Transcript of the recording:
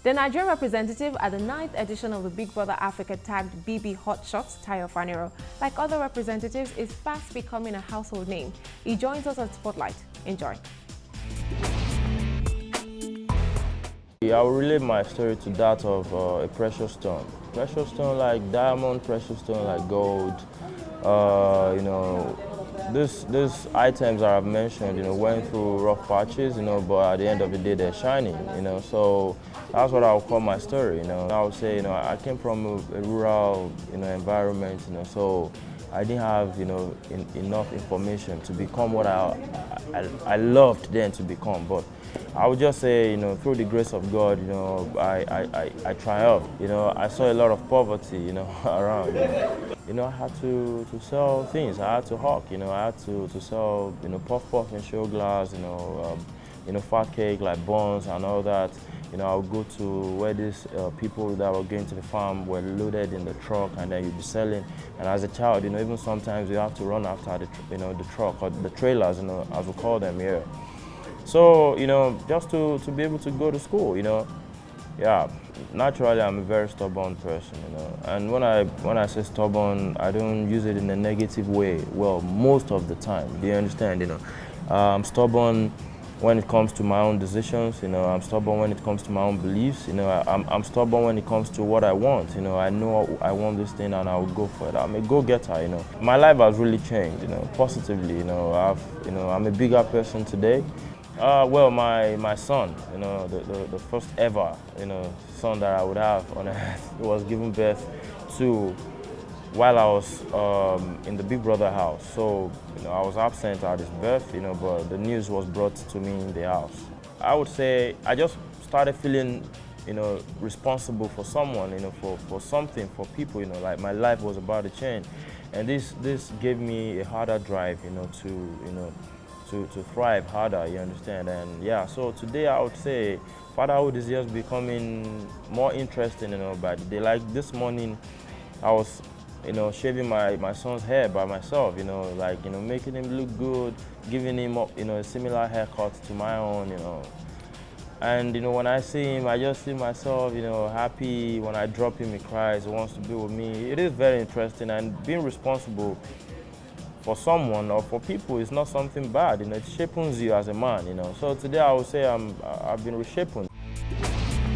The Nigerian representative at the 9th edition of the Big Brother Africa tagged BB Hotshots, Tayo Faniran, like other representatives, is fast becoming a household name. He joins us at Spotlight. Enjoy. I will relate my story to that of a precious stone. Precious stone like diamond, precious stone like gold. These items that I've mentioned, went through rough patches, but at the end of the day, they're shining, So that's what I would call my story, I would say, I came from a rural, environment, so I didn't have, enough information to become what I loved then to become. But I would just say, through the grace of God, I triumphed. I saw a lot of poverty, around. I had to sell things. I had to hawk. I had to sell, puff and show glass. Fat cake like buns and all that. I would go to where these people that were going to the farm were loaded in the truck, and then you'd be selling. And as a child, even sometimes you have to run after the truck or the trailers, as we call them here. So, just to be able to go to school, yeah, naturally I'm a very stubborn person, And when I say stubborn, I don't use it in a negative way. Well, most of the time, do you understand? I'm stubborn when it comes to my own decisions. I'm stubborn when it comes to my own beliefs. I'm stubborn when it comes to what I want. I know I want this thing and I'll go for it. I'm a go-getter. My life has really changed. Positively. I'm a bigger person today. Well, my son, the first ever, son that I would have on earth, was given birth to while I was in the Big Brother house. So, I was absent at his birth, but the news was brought to me in the house. I would say I just started feeling, responsible for someone, for something, for people, like my life was about to change. And this gave me a harder drive, to thrive harder, you understand? And yeah, so today I would say fatherhood is just becoming more interesting, by the day. Like this morning, I was, shaving my son's hair by myself, making him look good, giving him, a similar haircut to my own, And, when I see him, I just see myself, happy. When I drop him, he cries, he wants to be with me. It is very interesting, and being responsible for someone or for people is not something bad, it shapes you as a man, So today I would say I've been reshaped.